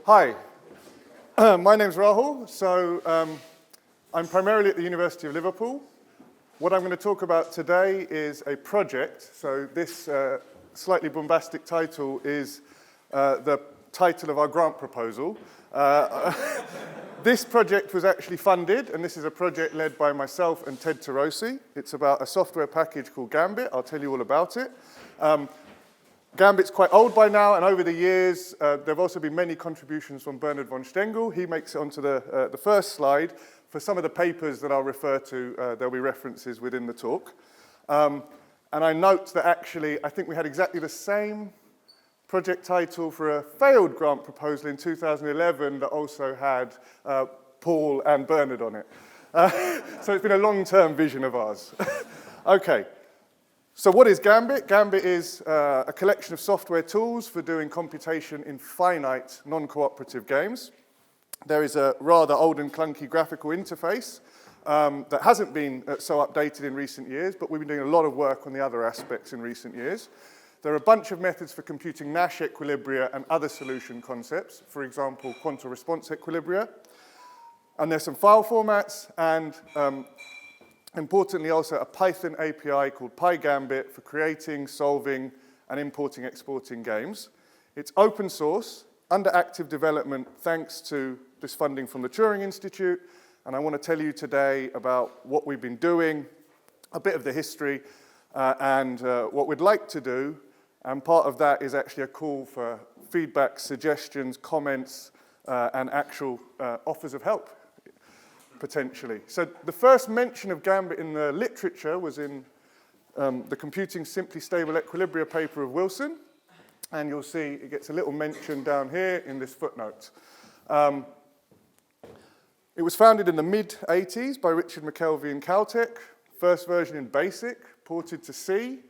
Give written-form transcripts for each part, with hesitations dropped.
Hi, my name's Rahul. I'm primarily at the University of Liverpool. What I'm going to talk about today is a project. So this slightly bombastic title is the title of our grant proposal. This project was actually funded, and this is a project led by myself and Ted Tarosi. It's about a software package called Gambit. I'll tell you all about it. Gambit's quite old by now, and over the years, there have also been many contributions from Bernard von Stengel. He makes it onto the first slide. For some of the papers that I'll refer to, there'll be references within the talk. And I note that actually, I think we had exactly the same project title for a failed grant proposal in 2011 that also had Paul and Bernard on it. So it's been a long-term vision of ours. Okay. So what is Gambit? Gambit is a collection of software tools for doing computation in finite, non-cooperative games. There is a rather old and clunky graphical interface that hasn't been so updated in recent years, but we've been doing a lot of work on the other aspects in recent years. There are a bunch of methods for computing Nash equilibria and other solution concepts, for example, quantum response equilibria. And there's some file formats and importantly, also a Python API called PyGambit for creating, solving, and importing, exporting games. It's open source, under active development, thanks to this funding from the Turing Institute. And I want to tell you today about what we've been doing, a bit of the history, and what we'd like to do. And part of that is actually a call for feedback, suggestions, comments, and actual offers of help, potentially. So the first mention of Gambit in the literature was in the Computing Simply Stable Equilibria paper of Wilson. And you'll see it gets a little mention down here in this footnote. It was founded in the mid-'80s by Richard McKelvey in Caltech. First version in BASIC, ported to C.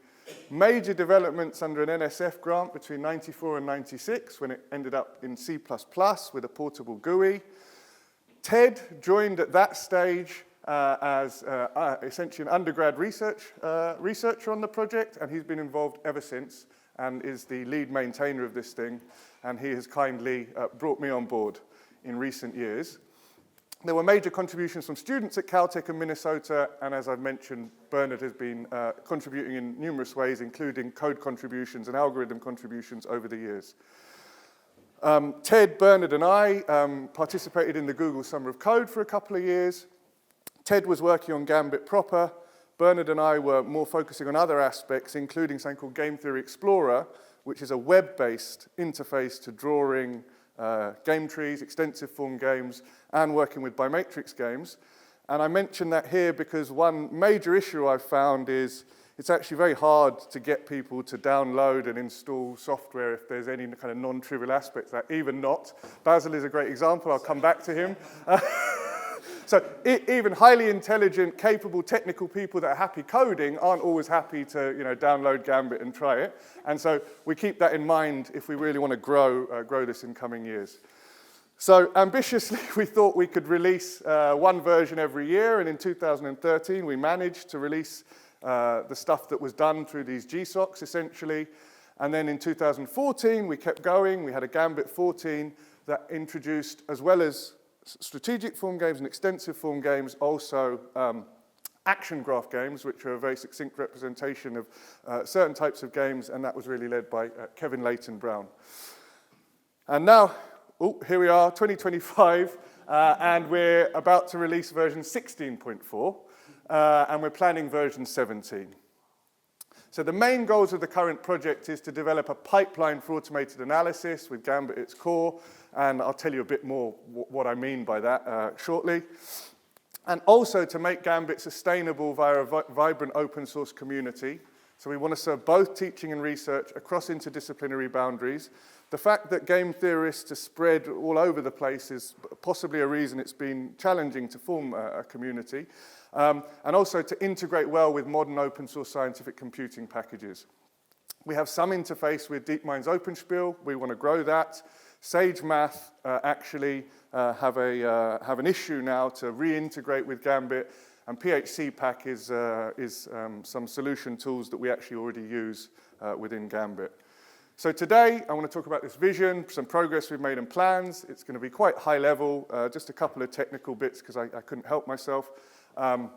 Major developments under an NSF grant between 94 and 96 when it ended up in C++ with a portable GUI. Ted joined at that stage as essentially an undergrad researcher on the project, and he's been involved ever since and is the lead maintainer of this thing, and he has kindly brought me on board in recent years. There were major contributions from students at Caltech and Minnesota, and as I've mentioned, Bernard has been contributing in numerous ways, including code contributions and algorithm contributions over the years. Ted, Bernard, and I participated in the Google Summer of Code for a couple of years. Ted was working on Gambit proper. Bernard and I were more focusing on other aspects, including something called Game Theory Explorer, which is a web-based interface to drawing game trees, extensive form games, and working with bimatrix games. And I mention that here because one major issue I've found is it's actually very hard to get people to download and install software if there's any kind of non-trivial aspects of that, even not. Bassel is a great example. I'll come back to him. So even highly intelligent, capable, technical people that are happy coding aren't always happy to download Gambit and try it. And so we keep that in mind if we really want to grow this in coming years. So ambitiously, we thought we could release one version every year. And in 2013, we managed to release the stuff that was done through these GSOCs, essentially. And then in 2014, we kept going. We had a Gambit 14 that introduced, as well as strategic form games and extensive form games, also action graph games, which are a very succinct representation of certain types of games, and that was really led by Kevin Leighton Brown. And now, here we are, 2025, and we're about to release version 16.4. And we're planning version 17. So the main goals of the current project is to develop a pipeline for automated analysis with Gambit at its core, and I'll tell you a bit more what I mean by that shortly. And also to make Gambit sustainable via a vibrant open source community. So we want to serve both teaching and research across interdisciplinary boundaries. The fact that game theorists are spread all over the place is possibly a reason it's been challenging to form a community. And also to integrate well with modern open source scientific computing packages. We have some interface with DeepMind's OpenSpiel. We want to grow that. Sage Math actually have an issue now to reintegrate with Gambit, and PHCPack is some solution tools that we actually already use within Gambit. So today, I want to talk about this vision, some progress we've made and plans. It's going to be quite high level, just a couple of technical bits because I couldn't help myself. The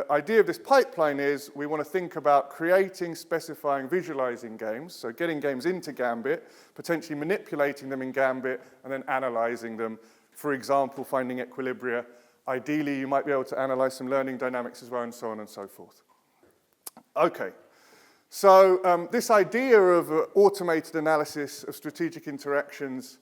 idea of this pipeline is we want to think about creating, specifying, visualizing games, so getting games into Gambit, potentially manipulating them in Gambit, and then analyzing them. For example, finding equilibria. Ideally, you might be able to analyze some learning dynamics as well, and so on and so forth. Okay. So this idea of automated analysis of strategic interactions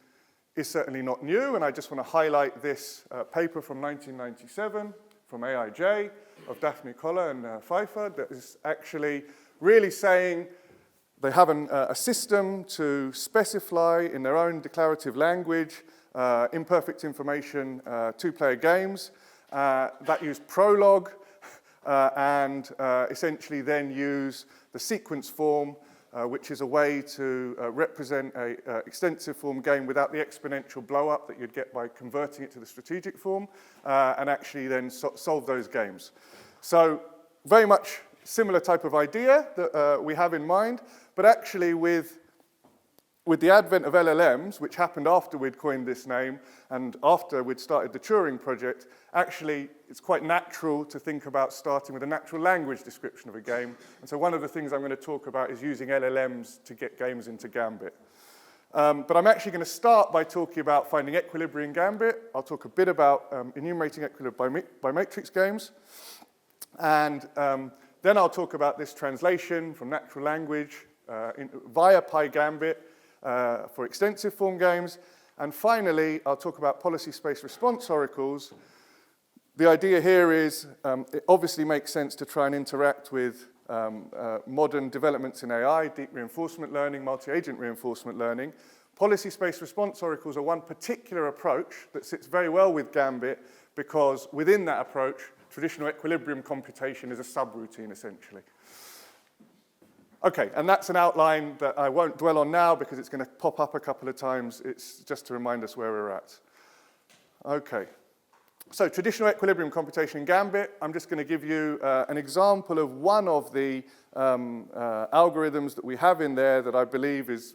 is certainly not new, and I just want to highlight this paper from 1997 from AIJ of Daphne Koller and Pfeiffer that is actually really saying they have a system to specify in their own declarative language imperfect information two-player games that use prologue and essentially then use the sequence form, which is a way to represent an extensive form game without the exponential blow-up that you'd get by converting it to the strategic form, and actually then solve those games. So very much similar type of idea that we have in mind, but actually with the advent of LLMs, which happened after we'd coined this name and after we'd started the Turing project, actually it's quite natural to think about starting with a natural language description of a game. And so one of the things I'm going to talk about is using LLMs to get games into Gambit. But I'm actually going to start by talking about finding equilibria in Gambit. I'll talk a bit about enumerating equilibria by matrix games. And then I'll talk about this translation from natural language via PyGambit for extensive form games. And finally, I'll talk about policy space response oracles. The idea here is it obviously makes sense to try and interact with modern developments in AI, deep reinforcement learning, multi-agent reinforcement learning. Policy space response oracles are one particular approach that sits very well with Gambit because within that approach, traditional equilibrium computation is a subroutine, essentially. Okay, and that's an outline that I won't dwell on now because it's going to pop up a couple of times. It's just to remind us where we're at. Okay, so traditional equilibrium computation in Gambit. I'm just going to give you an example of one of the algorithms that we have in there that I believe is,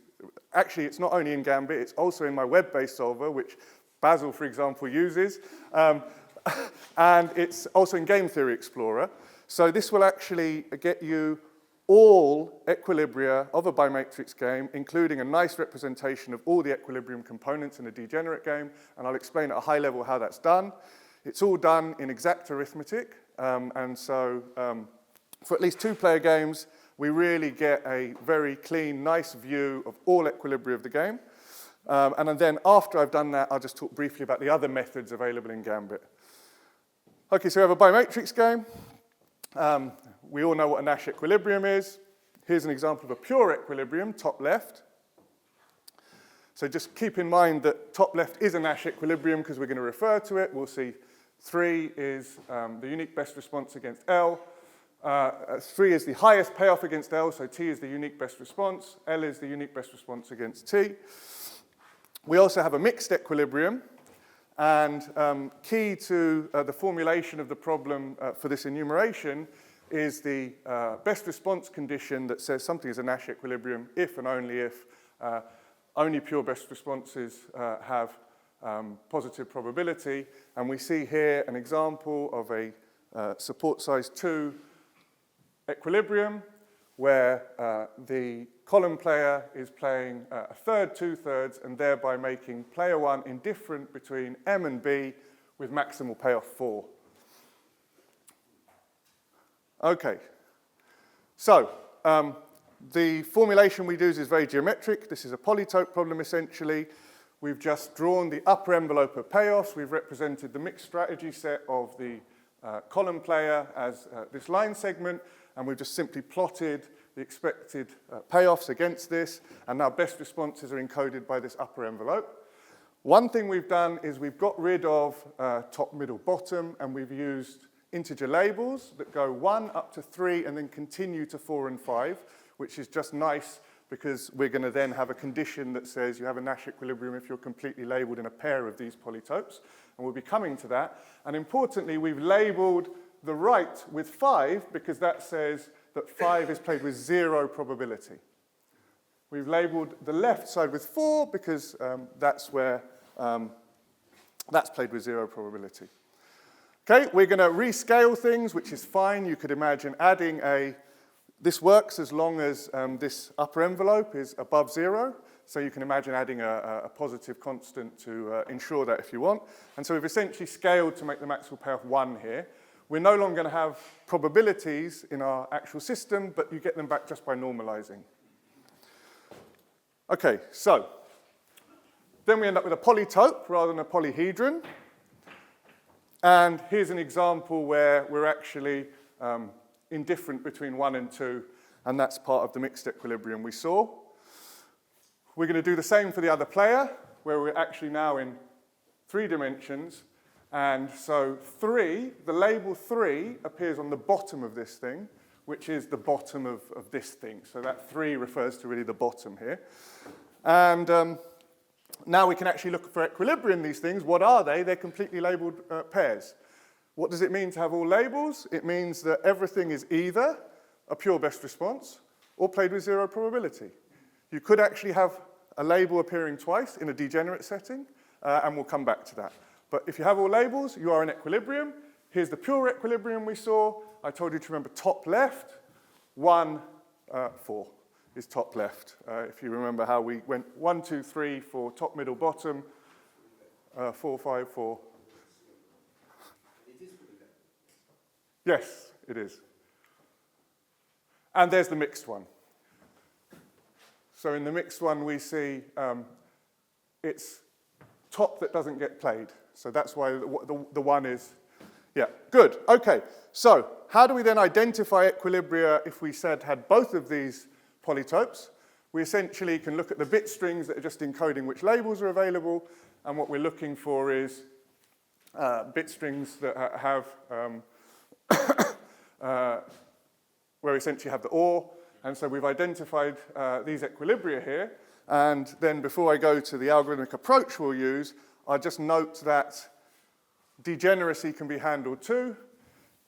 actually it's not only in Gambit, it's also in my web-based solver, which Bassel, for example, uses. And it's also in Game Theory Explorer. So this will actually get you all equilibria of a bimatrix game, including a nice representation of all the equilibrium components in a degenerate game, and I'll explain at a high level how that's done. It's all done in exact arithmetic, and so for at least two-player games, we really get a very clean, nice view of all equilibria of the game. And then after I've done that, I'll just talk briefly about the other methods available in Gambit. Okay, so we have a bimatrix game. We all know what a Nash equilibrium is. Here's an example of a pure equilibrium, top left. So just keep in mind that top left is a Nash equilibrium because we're going to refer to it. We'll see 3 is the unique best response against L. 3 is the highest payoff against L, so T is the unique best response. L is the unique best response against T. We also have a mixed equilibrium. And key to the formulation of the problem for this enumeration is the best response condition that says something is a Nash equilibrium if and only if only pure best responses have positive probability. And we see here an example of a support size 2 equilibrium where the column player is playing a third, 2/3, and thereby making player 1 indifferent between M and B with maximal payoff 4. Okay, so the formulation we use is very geometric. This is a polytope problem, essentially. We've just drawn the upper envelope of payoffs. We've represented the mixed strategy set of the column player as this line segment, and we've just simply plotted the expected payoffs against this, and now best responses are encoded by this upper envelope. One thing we've done is we've got rid of top, middle, bottom, and we've used integer labels that go 1 up to 3 and then continue to 4 and 5, which is just nice because we're going to then have a condition that says you have a Nash equilibrium if you're completely labeled in a pair of these polytopes, and we'll be coming to that. And importantly, we've labeled the right with 5 because that says that 5 is played with 0 probability. We've labelled the left side with 4 because that's where that's played with 0 probability. Okay, we're going to rescale things, which is fine. You could imagine adding this works as long as this upper envelope is above 0. So you can imagine adding a positive constant to ensure that if you want. And so we've essentially scaled to make the maximal payoff 1 here. We're no longer going to have probabilities in our actual system, but you get them back just by normalizing. Okay, so then we end up with a polytope rather than a polyhedron. And here's an example where we're actually indifferent between 1 and 2, and that's part of the mixed equilibrium we saw. We're going to do the same for the other player, where we're actually now in 3 dimensions. And so 3, the label 3 appears on the bottom of this thing, which is the bottom of this thing. So that 3 refers to really the bottom here. And now we can actually look for equilibrium in these things. What are they? They're completely labeled pairs. What does it mean to have all labels? It means that everything is either a pure best response or played with 0 probability. You could actually have a label appearing twice in a degenerate setting, and we'll come back to that. But if you have all labels, you are in equilibrium. Here's the pure equilibrium we saw. I told you to remember top left, 1, 4 is top left. If you remember how we went 1, 2, 3 for top, middle, bottom, 4, 5, 4. Yes, it is. And there's the mixed one. So in the mixed one, we see it's top that doesn't get played. So that's why the 1 is, yeah, good. Okay, so how do we then identify equilibria if we had both of these polytopes? We essentially can look at the bit strings that are just encoding which labels are available, and what we're looking for is bit strings that have, where we essentially have the OR, and so we've identified these equilibria here, and then before I go to the algorithmic approach we'll use, I'll just note that degeneracy can be handled too.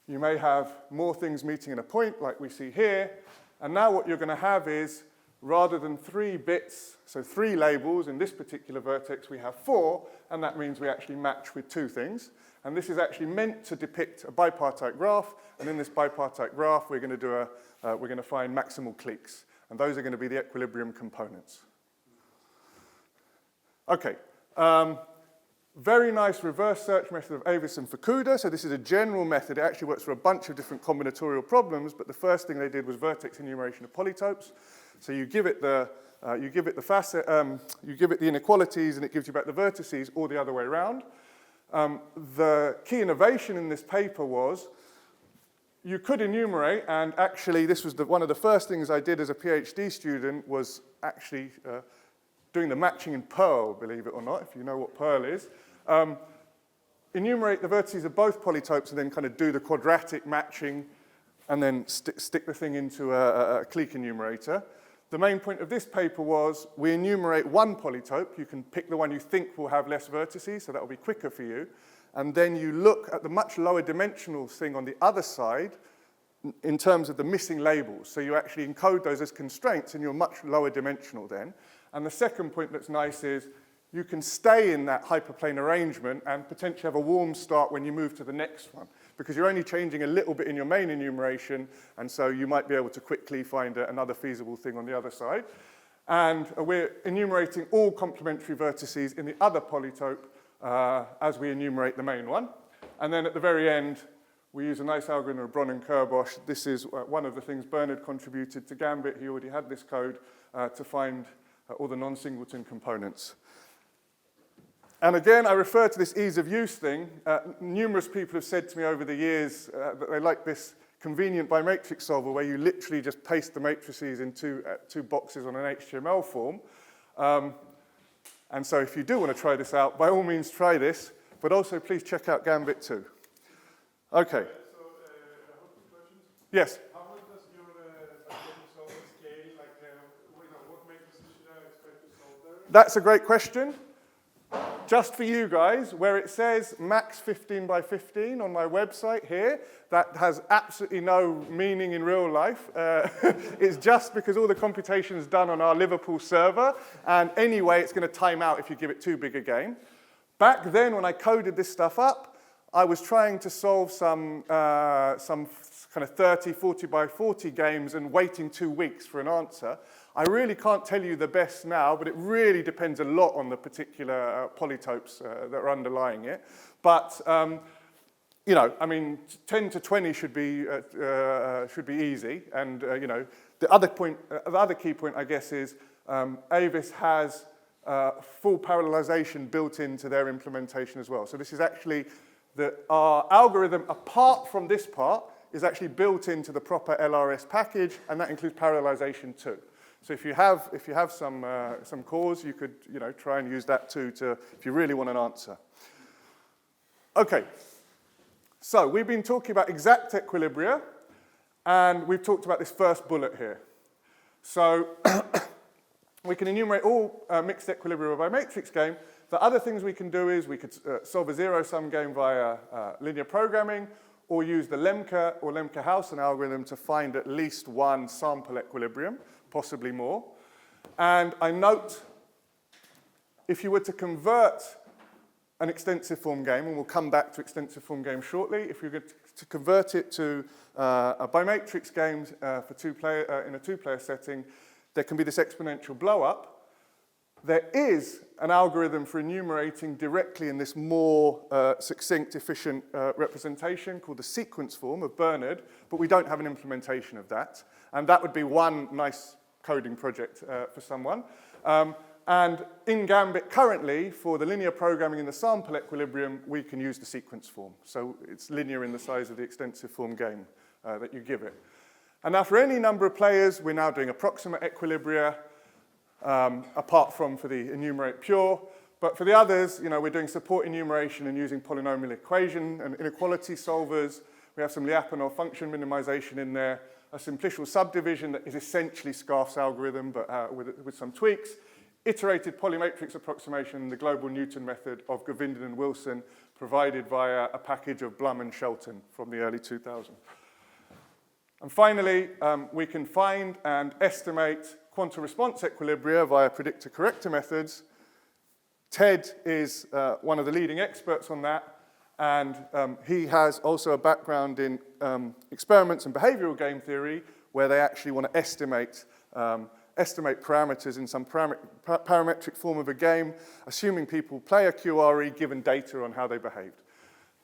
You may have more things meeting in a point like we see here, and now what you're going to have is, rather than 3 bits, so 3 labels in this particular vertex, we have 4, and that means we actually match with 2 things. And this is actually meant to depict a bipartite graph, and in this bipartite graph, we're going to find maximal cliques, and those are going to be the equilibrium components. Okay. Very nice reverse search method of Avis and Fukuda. So this is a general method. It actually works for a bunch of different combinatorial problems, but the first thing they did was vertex enumeration of polytopes. So you give it the inequalities, and it gives you back the vertices, or the other way around. The key innovation in this paper was you could enumerate, and actually this was one of the first things I did as a PhD student was actually doing the matching in Perl, believe it or not, if you know what Perl is. Enumerate the vertices of both polytopes and then kind of do the quadratic matching and then stick the thing into a clique enumerator. The main point of this paper was we enumerate one polytope. You can pick the one you think will have less vertices, so that will be quicker for you. And then you look at the much lower dimensional thing on the other side in terms of the missing labels. So you actually encode those as constraints, and you're much lower dimensional then. And the second point that's nice is you can stay in that hyperplane arrangement and potentially have a warm start when you move to the next one, because you're only changing a little bit in your main enumeration, and so you might be able to quickly find another feasible thing on the other side. And we're enumerating all complementary vertices in the other polytope as we enumerate the main one. And then at the very end, we use a nice algorithm of Bron and Kerbosch. This is one of the things Bernard contributed to Gambit. He already had this code to find all the non-singleton components. And again, I refer to this ease of use thing. Numerous people have said to me over the years that they like this convenient bimatrix solver where you literally just paste the matrices in two boxes on an HTML form. And so if you do want to try this out, by all means try this, but also please check out Gambit too. Okay. So, I have two questions. Yes? How much does your bimatrix solver scale? Like, what matrices should I expect to solve there? That's a great question. just for you guys, where it says max 15 by 15 on my website here, that has absolutely no meaning in real life. It's just because all the computation is done on our Liverpool server, and anyway, it's going to time out if you give it too big a game. Back then, when I coded this stuff up, I was trying to solve some kind of 30, 40 by 40 games and waiting 2 weeks for an answer. I really can't tell you the best now, but it really depends a lot on the particular polytopes that are underlying it. But, you know, I mean, 10 to 20 should be easy. And, you know, the other key point, I guess, is Avis has full parallelization built into their implementation as well. So this is actually our algorithm, apart from this part, is actually built into the proper LRS package, and that includes parallelization too. So if you have some cores, you could, you know, try and use that too if you really want an answer. Okay, so we've been talking about exact equilibria, and we've talked about this first bullet here. So we can enumerate all mixed equilibria by matrix game. The other things we can do is we could solve a zero-sum game via linear programming, or use the Lemke or Lemke-Hausen algorithm to find at least one sample equilibrium, possibly more. And I note, if you were to convert an extensive form game, and we'll come back to extensive form games shortly, if you were to convert it to a bimatrix game in a two-player setting, there can be this exponential blow-up. There is an algorithm for enumerating directly in this more succinct, efficient representation called the sequence form of Bernard, but we don't have an implementation of that. And that would be one nice coding project for someone. And in Gambit currently, for the linear programming in the sample equilibrium, we can use the sequence form. So it's linear in the size of the extensive form game that you give it. And now for any number of players, we're now doing approximate equilibria, apart from for the enumerate pure. But for the others, you know, we're doing support enumeration and using polynomial equation and inequality solvers. We have some Lyapunov function minimization in there, a simplicial subdivision that is essentially Scarf's algorithm, but with some tweaks, iterated polymatrix approximation, the global Newton method of Govindan and Wilson, provided via a package of Blum and Shelton from the early 2000s. And finally, we can find and estimate quantum response equilibria via predictor-corrector methods. Ted is one of the leading experts on that, and he has also a background in experiments and behavioral game theory, where they actually want to estimate parameters in some parametric form of a game, assuming people play a QRE given data on how they behaved.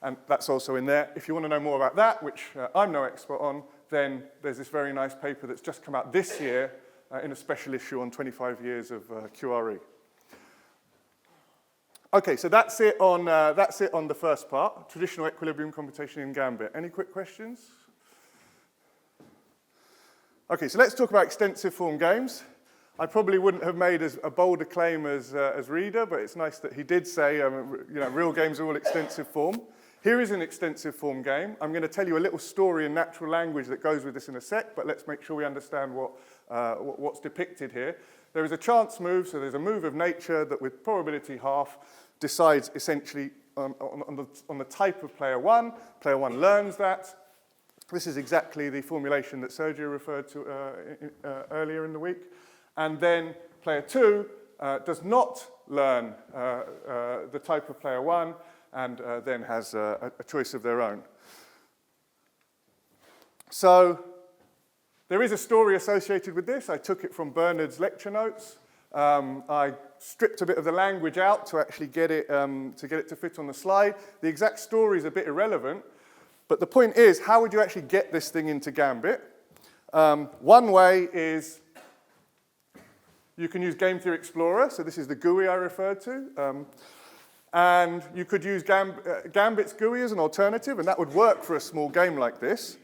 And that's also in there. If you want to know more about that, which I'm no expert on, then there's this very nice paper that's just come out this year in a special issue on 25 years of QRE. Okay, so that's it on the first part, traditional equilibrium computation in Gambit. Any quick questions? Okay, so let's talk about extensive form games. I probably wouldn't have made as a bold a claim as Reader, but it's nice that he did say, you know, real games are all extensive form. Here is an extensive form game. I'm going to tell you a little story in natural language that goes with this in a sec, but let's make sure we understand what's depicted here. There is a chance move, so there's a move of nature that with probability half decides essentially on the type of player one. Player one learns that. This is exactly the formulation that Sergio referred to earlier in the week. And then player two does not learn the type of player one, and then has a choice of their own. So there is a story associated with this. I took it from Bernard's lecture notes. I stripped a bit of the language out to actually get it to fit on the slide. The exact story is a bit irrelevant, but the point is, how would you actually get this thing into Gambit? One way is you can use Game Theory Explorer. So this is the GUI I referred to. And you could use Gambit's GUI as an alternative, and that would work for a small game like this.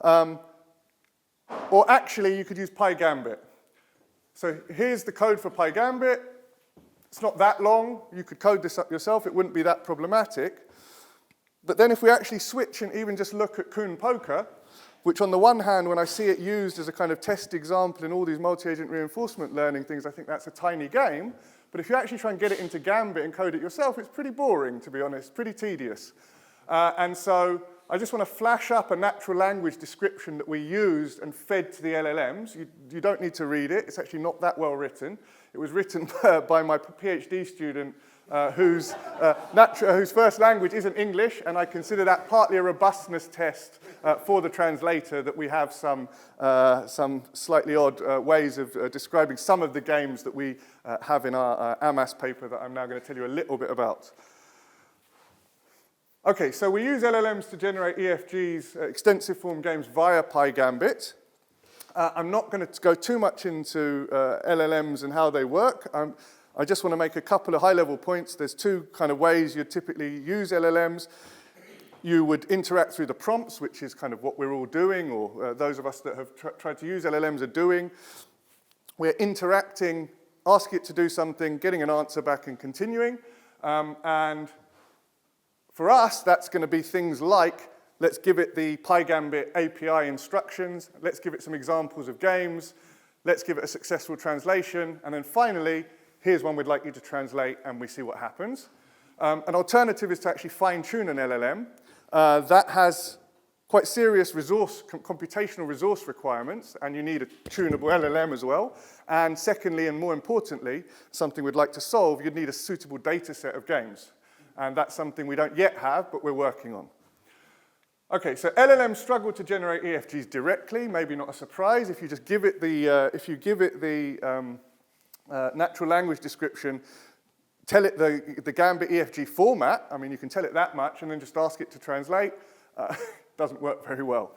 Or actually, you could use PyGambit. So here's the code for PyGambit. It's not that long. You could code this up yourself. It wouldn't be that problematic. But then if we actually switch and even just look at Kuhn Poker, which on the one hand, when I see it used as a kind of test example in all these multi-agent reinforcement learning things, I think that's a tiny game. But if you actually try and get it into Gambit and code it yourself, it's pretty boring, to be honest, pretty tedious. And so I just want to flash up a natural language description that we used and fed to the LLMs. You don't need to read it. It's actually not that well written. It was written by my PhD student whose first language isn't English, and I consider that partly a robustness test for the translator, that we have some slightly odd ways of describing some of the games that we have in our AMAS paper that I'm now going to tell you a little bit about. Okay, so we use LLMs to generate EFGs, extensive form games, via PyGambit. I'm not going to go too much into LLMs and how they work. I just want to make a couple of high-level points. There's two kind of ways you typically use LLMs. You would interact through the prompts, which is kind of what we're all doing, or those of us that have tried to use LLMs are doing. We're interacting, asking it to do something, getting an answer back and continuing. And for us, that's going to be things like, let's give it the PyGambit API instructions, let's give it some examples of games, let's give it a successful translation, and then finally, here's one we'd like you to translate, and we see what happens. An alternative is to actually fine-tune an LLM. That has quite serious computational resource requirements, and you need a tunable LLM as well. And secondly, and more importantly, something we'd like to solve, you'd need a suitable data set of games. And that's something we don't yet have, but we're working on. Okay, so LLMs struggle to generate EFGs directly, maybe not a surprise. If you just give it the, natural language description, tell it the Gambit EFG format, I mean, you can tell it that much, and then just ask it to translate. Doesn't work very well.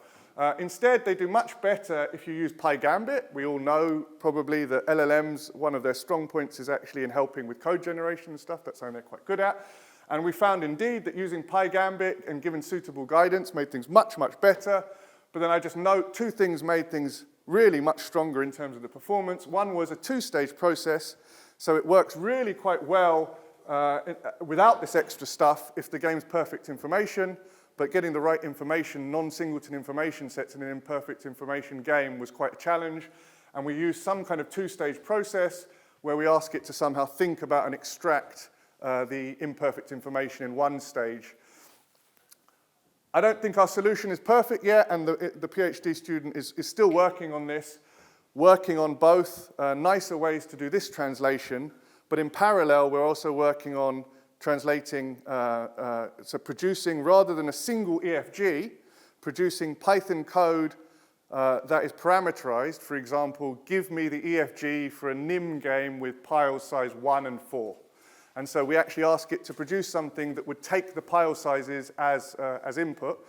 Instead, they do much better if you use PyGambit. We all know probably that LLMs, one of their strong points is actually in helping with code generation and stuff. That's something they're quite good at. And we found indeed that using PyGambit and given suitable guidance made things much, much better. But then I just note two things made things really much stronger in terms of the performance. One was a two-stage process, so it works really quite well without this extra stuff if the game's perfect information, but getting the right information, non-singleton information sets in an imperfect information game was quite a challenge. And we used some kind of two-stage process where we ask it to somehow think about and extract the imperfect information in one stage. I don't think our solution is perfect yet, and the PhD student is still working on this, working on both nicer ways to do this translation, but in parallel, we're also working on translating, so producing, rather than a single EFG, producing Python code that is parameterized. For example, give me the EFG for a NIM game with pile size 1 and 4. And so we actually ask it to produce something that would take the pile sizes as input.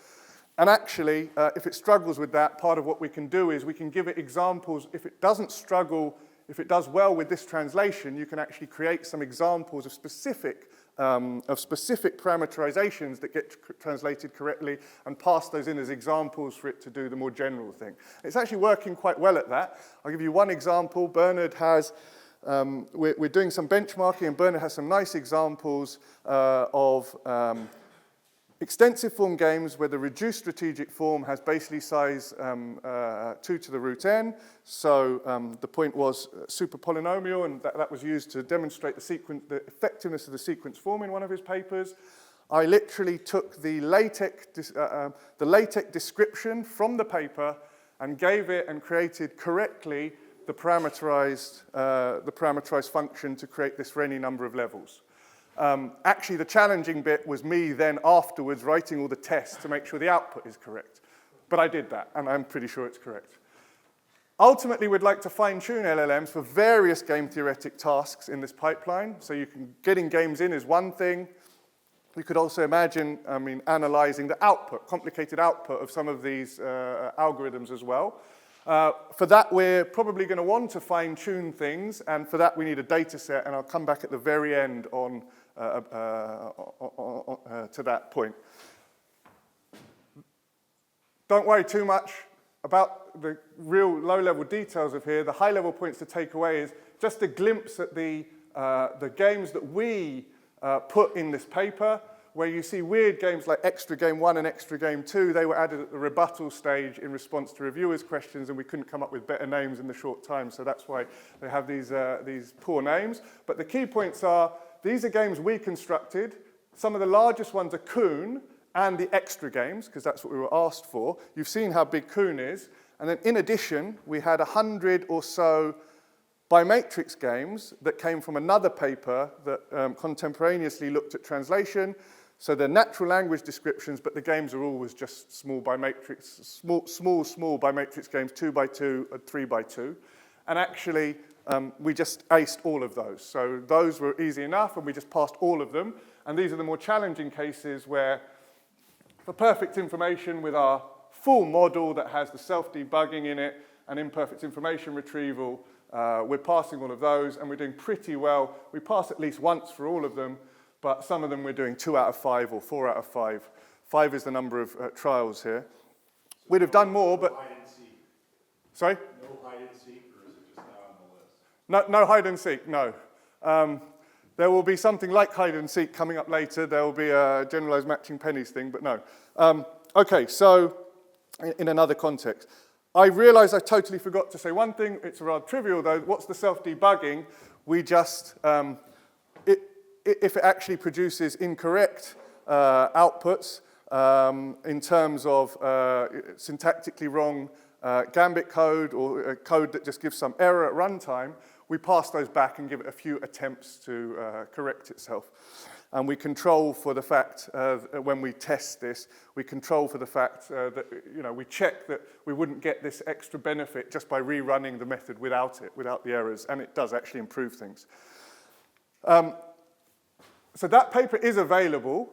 And actually, if it struggles with that, part of what we can do is we can give it examples. If it doesn't struggle, if it does well with this translation, you can actually create some examples of specific parameterizations that get translated correctly and pass those in as examples for it to do the more general thing. It's actually working quite well at that. I'll give you one example. Bernard has... we're doing some benchmarking, and Bernard has some nice examples of extensive form games where the reduced strategic form has basically size 2 to the root n. So the point was super polynomial, and that was used to demonstrate the effectiveness of the sequence form in one of his papers. I literally took the LaTeX description from the paper and gave it and created correctly the parameterized function to create this for any number of levels. Actually, the challenging bit was me then afterwards writing all the tests to make sure the output is correct. But I did that, and I'm pretty sure it's correct. Ultimately, we'd like to fine-tune LLMs for various game theoretic tasks in this pipeline. So getting games in is one thing. You could also imagine, analyzing the output, complicated output of some of these algorithms as well. For that, we're probably going to want to fine-tune things, and for that, we need a data set, and I'll come back at the very end to that point. Don't worry too much about the real low-level details of here. The high-level points to take away is just a glimpse at the games that we put in this paper. where you see weird games like Extra Game 1 and Extra Game 2, they were added at the rebuttal stage in response to reviewers' questions, and we couldn't come up with better names in the short time, so that's why they have these poor names. But the key points are, these are games we constructed. Some of the largest ones are Kuhn and the extra games, because that's what we were asked for. You've seen how big Kuhn is. And then in addition, we had 100 or so bimatrix games that came from another paper that contemporaneously looked at translation. So they're natural language descriptions, but the games are always just small bimatrix, small bimatrix games, 2x2 and 3x2. And actually, we just aced all of those. So those were easy enough, and we just passed all of them. And these are the more challenging cases where, for perfect information with our full model that has the self-debugging in it and imperfect information retrieval, we're passing all of those, and we're doing pretty well. We pass at least once for all of them, but some of them we're doing 2 out of 5 or 4 out of 5. 5 is the number of trials here. We'd have done more, but... Hide and seek. Sorry? No hide and seek, or is it just not on the list? No hide and seek, no. There will be something like hide and seek coming up later. There will be a generalized matching pennies thing, but no. Okay, so in another context. I realize I totally forgot to say one thing. It's rather trivial, though. What's the self-debugging? We just... if it actually produces incorrect outputs in terms of syntactically wrong Gambit code or code that just gives some error at runtime, we pass those back and give it a few attempts to correct itself. And we control for the fact, when we test this, we control for the fact that, we check that we wouldn't get this extra benefit just by rerunning the method without the errors, and it does actually improve things. So that paper is available.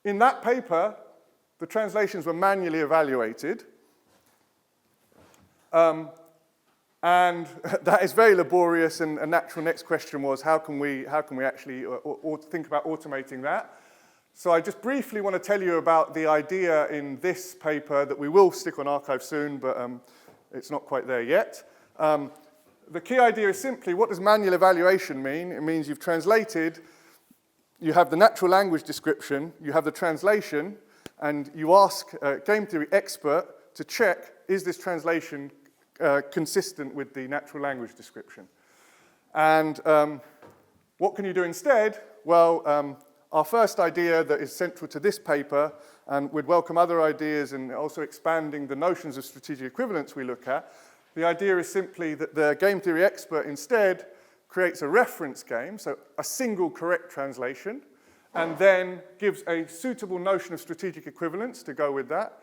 In that paper, the translations were manually evaluated. And that is very laborious, and a natural next question was, how can we actually think about automating that? So I just briefly want to tell you about the idea in this paper that we will stick on archive soon, but it's not quite there yet. The key idea is simply, what does manual evaluation mean? It means you've translated, you have the natural language description, you have the translation, and you ask a game theory expert to check, is this translation consistent with the natural language description? And what can you do instead? Well, our first idea that is central to this paper, and we'd welcome other ideas and also expanding the notions of strategic equivalence we look at, the idea is simply that the game theory expert instead creates a reference game, so a single correct translation, and then gives a suitable notion of strategic equivalence to go with that.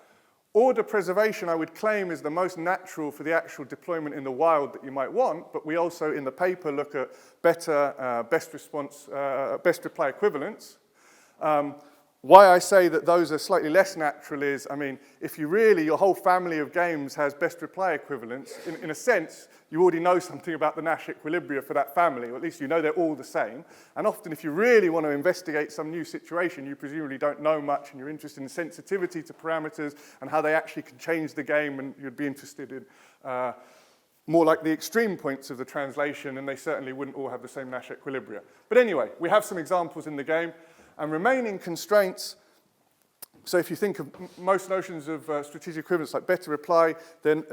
Order preservation, I would claim, is the most natural for the actual deployment in the wild that you might want, but we also, in the paper, look at better best reply equivalence. Why I say that those are slightly less natural is, if you really, your whole family of games has best reply equivalence, in a sense, you already know something about the Nash equilibria for that family, or at least you know they're all the same. And often, if you really want to investigate some new situation, you presumably don't know much, and you're interested in sensitivity to parameters and how they actually can change the game, and you'd be interested in more like the extreme points of the translation, and they certainly wouldn't all have the same Nash equilibria. But anyway, we have some examples in the game. And remaining constraints, so if you think of most notions of strategic equivalence like better reply, then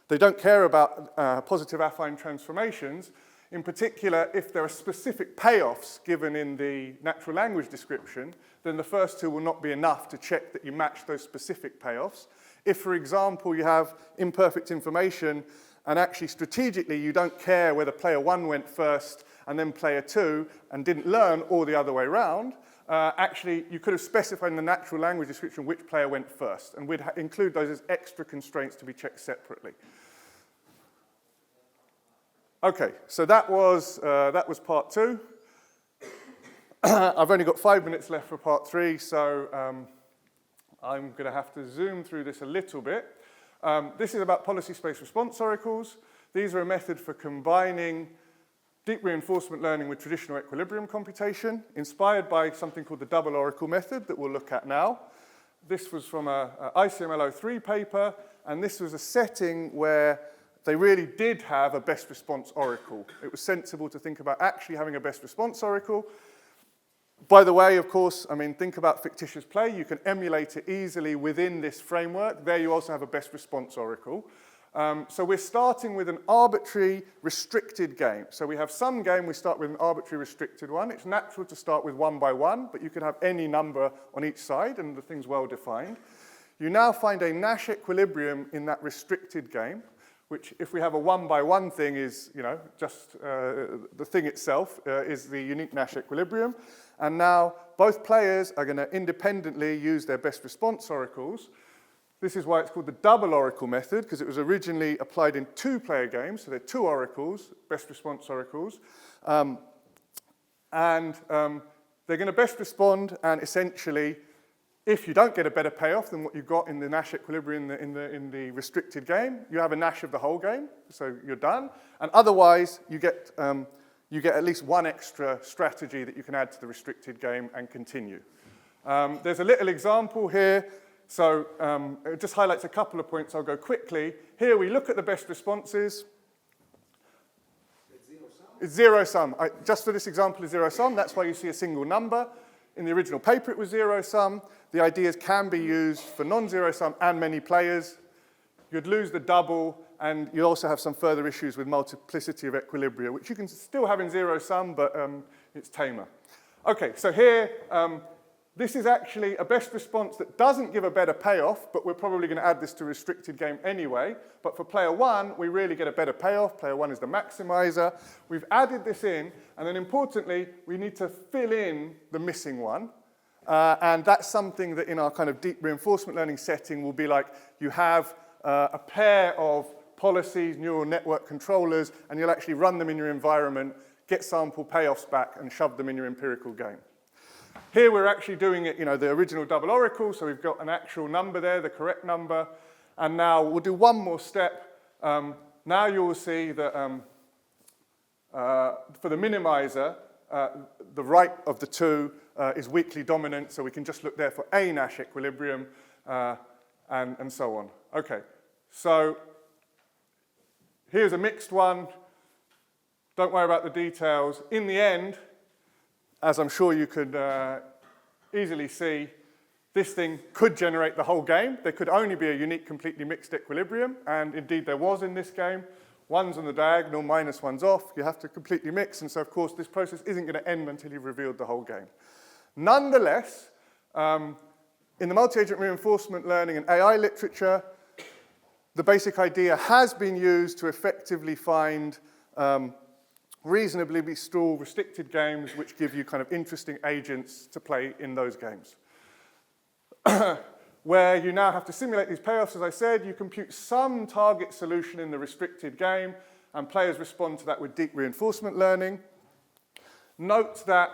they don't care about positive affine transformations. In particular, if there are specific payoffs given in the natural language description, then the first two will not be enough to check that you match those specific payoffs. If, for example, you have imperfect information and actually strategically you don't care whether player 1 went first and then player 2 and didn't learn, or the other way around, actually you could have specified in the natural language description which player went first, and we'd include those as extra constraints to be checked separately. Okay, so that was part 2. I've only got 5 minutes left for part 3, so I'm going to have to zoom through this a little bit. This is about policy space response oracles. These are a method for combining deep reinforcement learning with traditional equilibrium computation, inspired by something called the double oracle method that we'll look at now. This was from a ICML03 paper, and this was a setting where they really did have a best response oracle. It was sensible to think about actually having a best response oracle. By the way, of course, I mean, think about fictitious play. You can emulate it easily within this framework. There you also have a best response oracle. So we're starting with an arbitrary restricted game. So we have some game, we start with an arbitrary restricted one. It's natural to start with 1 by 1, but you could have any number on each side, and the thing's well defined. You now find a Nash equilibrium in that restricted game, which if we have a 1 by 1 thing is, just the thing itself is the unique Nash equilibrium. And now both players are going to independently use their best response oracles. This is why it's called the double oracle method, because it was originally applied in 2-player games. So they're 2 oracles, best response oracles. They're going to best respond, and essentially, if you don't get a better payoff than what you got in the Nash equilibrium in the restricted game, you have a Nash of the whole game, so you're done. And otherwise, you get at least one extra strategy that you can add to the restricted game and continue. There's a little example here. So it just highlights a couple of points. I'll go quickly. Here we look at the best responses. It's zero sum. Just for this example, it's zero sum. That's why you see a single number. In the original paper, it was zero sum. The ideas can be used for non-zero sum and many players. You'd lose the double, and you also have some further issues with multiplicity of equilibria, which you can still have in zero sum, but it's tamer. Okay, so here, this is actually a best response that doesn't give a better payoff, but we're probably going to add this to a restricted game anyway. But for player 1, we really get a better payoff. Player 1 is the maximizer. We've added this in, and then importantly, we need to fill in the missing one. And that's something that in our kind of deep reinforcement learning setting will be like you have a pair of policies, neural network controllers, and you'll actually run them in your environment, get sample payoffs back, and shove them in your empirical game. Here we're actually doing it, the original double oracle, so we've got an actual number there, the correct number. And now we'll do one more step. Now you will see that for the minimizer, the right of the 2 is weakly dominant, so we can just look there for a Nash equilibrium and so on. Okay, so here's a mixed one. Don't worry about the details. In the end, as I'm sure you could easily see, this thing could generate the whole game. There could only be a unique, completely mixed equilibrium, and indeed there was in this game. 1's on the diagonal, -1's off. You have to completely mix, and so of course this process isn't going to end until you've revealed the whole game. Nonetheless, in the multi-agent reinforcement learning and AI literature, the basic idea has been used to effectively find reasonably stall restricted games which give you kind of interesting agents to play in those games. Where you now have to simulate these payoffs, as I said, you compute some target solution in the restricted game, and players respond to that with deep reinforcement learning. Note that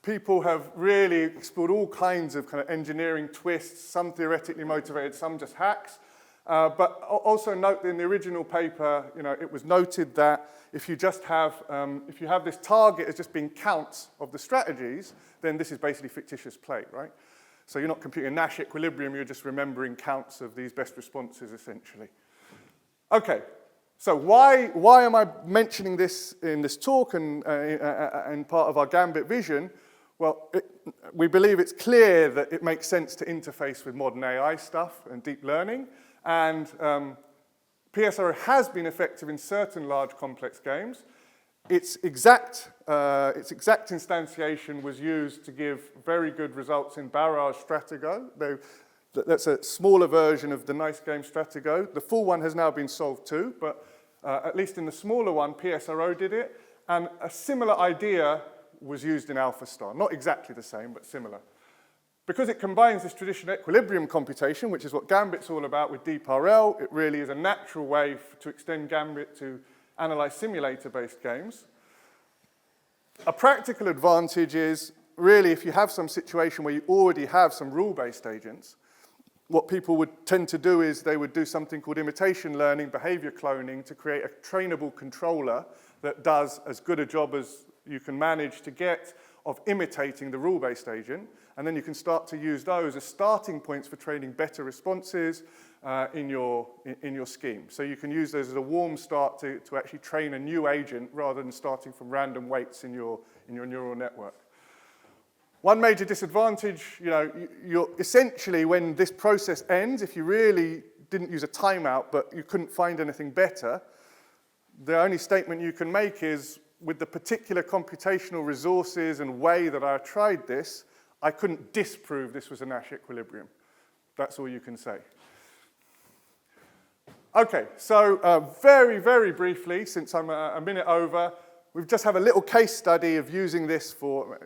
people have really explored all kinds of kind of engineering twists, some theoretically motivated, some just hacks. But also note that in the original paper, it was noted that if you have this target as just being counts of the strategies, then this is basically fictitious play, right? So you're not computing a Nash equilibrium, you're just remembering counts of these best responses, essentially. Okay, so why am I mentioning this in this talk and part of our Gambit vision? Well, we believe it's clear that it makes sense to interface with modern AI stuff and deep learning. And PSRO has been effective in certain large complex games. Its exact instantiation was used to give very good results in Barrage Stratago. That's a smaller version of the nice game Stratago. The full one has now been solved too, but at least in the smaller one, PSRO did it. And a similar idea was used in AlphaStar. Not exactly the same, but similar. Because it combines this traditional equilibrium computation, which is what Gambit's all about with DeepRL, it really is a natural way to extend Gambit to analyze simulator-based games. A practical advantage is, really, if you have some situation where you already have some rule-based agents, what people would tend to do is they would do something called imitation learning, behavior cloning, to create a trainable controller that does as good a job as you can manage to get of imitating the rule-based agent, and then you can start to use those as starting points for training better responses in your scheme. So you can use those as a warm start to actually train a new agent rather than starting from random weights in your neural network. One major disadvantage, you're essentially, when this process ends, if you really didn't use a timeout but you couldn't find anything better, the only statement you can make is, with the particular computational resources and way that I tried this, I couldn't disprove this was a Nash equilibrium. That's all you can say. Okay, so very, very briefly, since I'm a minute over, we just have a little case study of using this for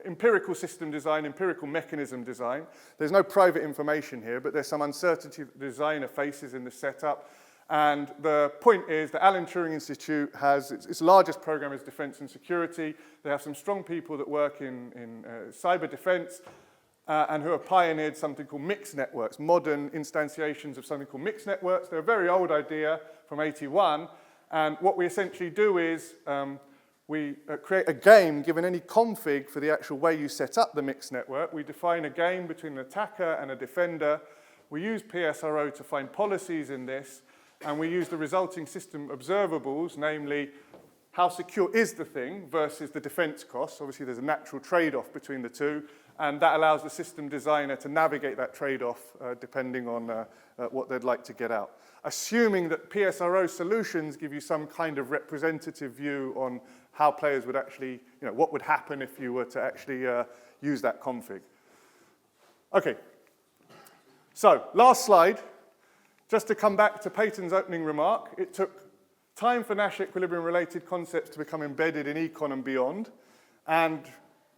empirical system design, empirical mechanism design. There's no private information here, but there's some uncertainty that the designer faces in the setup. And the point is the Alan Turing Institute has its largest program is defense and security. They have some strong people that work in cyber defense and who have pioneered something called mixed networks, modern instantiations of something called mixed networks. They're a very old idea from '81. And what we essentially do is we create a game given any config for the actual way you set up the mixed network. We define a game between an attacker and a defender. We use PSRO to find policies in this. And we use the resulting system observables, namely how secure is the thing versus the defense costs. Obviously, there's a natural trade-off between the two, and that allows the system designer to navigate that trade-off depending on what they'd like to get out. Assuming that PSRO solutions give you some kind of representative view on how players would actually, what would happen if you were to actually use that config. Okay, so last slide. Just to come back to Peyton's opening remark, it took time for Nash equilibrium-related concepts to become embedded in econ and beyond. And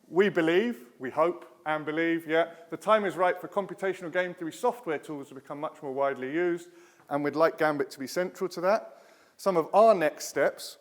we believe, we hope and believe, the time is right for computational game theory software tools to become much more widely used, and we'd like Gambit to be central to that. Some of our next steps.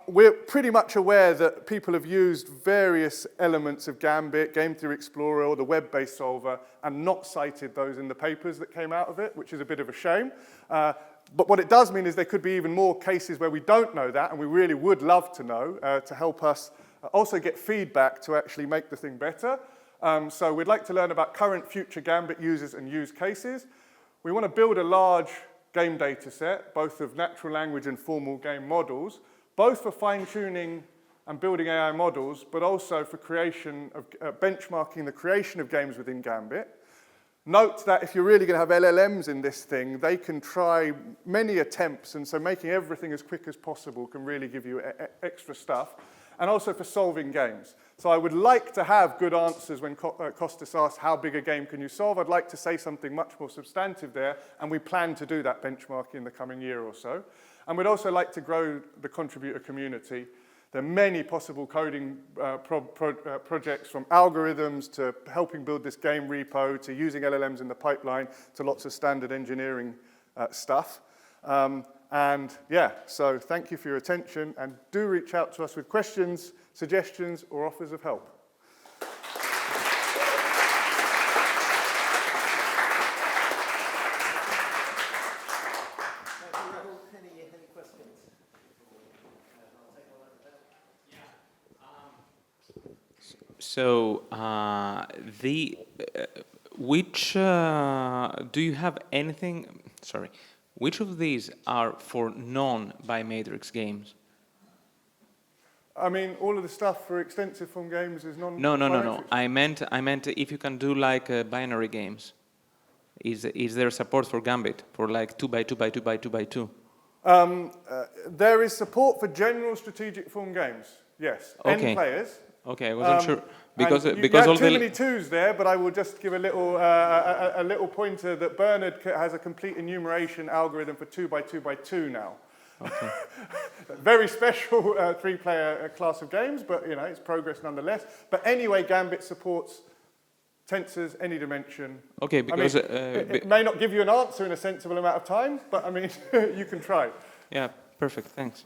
We're pretty much aware that people have used various elements of Gambit, Game Theory Explorer, or the web-based solver, and not cited those in the papers that came out of it, which is a bit of a shame. But what it does mean is there could be even more cases where we don't know that, and we really would love to know to help us also get feedback to actually make the thing better. So we'd like to learn about current, future Gambit users and use cases. We want to build a large game data set, both of natural language and formal game models, both for fine-tuning and building AI models, but also for creation of benchmarking the creation of games within Gambit. Note that if you're really going to have LLMs in this thing, they can try many attempts, and so making everything as quick as possible can really give you extra stuff, and also for solving games. So I would like to have good answers when Costas asks, how big a game can you solve? I'd like to say something much more substantive there, and we plan to do that benchmark in the coming year or so. And we'd also like to grow the contributor community. There are many possible coding projects, from algorithms to helping build this game repo, to using LLMs in the pipeline, to lots of standard engineering stuff. So thank you for your attention, and do reach out to us with questions, suggestions, or offers of help. So, do you have anything, which of these are for non-bimatrix games? I mean, all of the stuff for extensive form games is non-bimatrix. No. I meant if you can do like binary games. Is there support for Gambit for like 2x2x2x2x2? There is support for general strategic form games. Yes. Okay. N players. Okay, I wasn't sure because you all had too many twos there, but I will just give a little pointer that Bernard has a complete enumeration algorithm for 2x2x2 now. Okay. Very special three-player class of games, but it's progress nonetheless. But anyway, Gambit supports tensors, any dimension. Okay, because it may not give you an answer in a sensible amount of time, but I mean, you can try. Yeah, perfect. Thanks.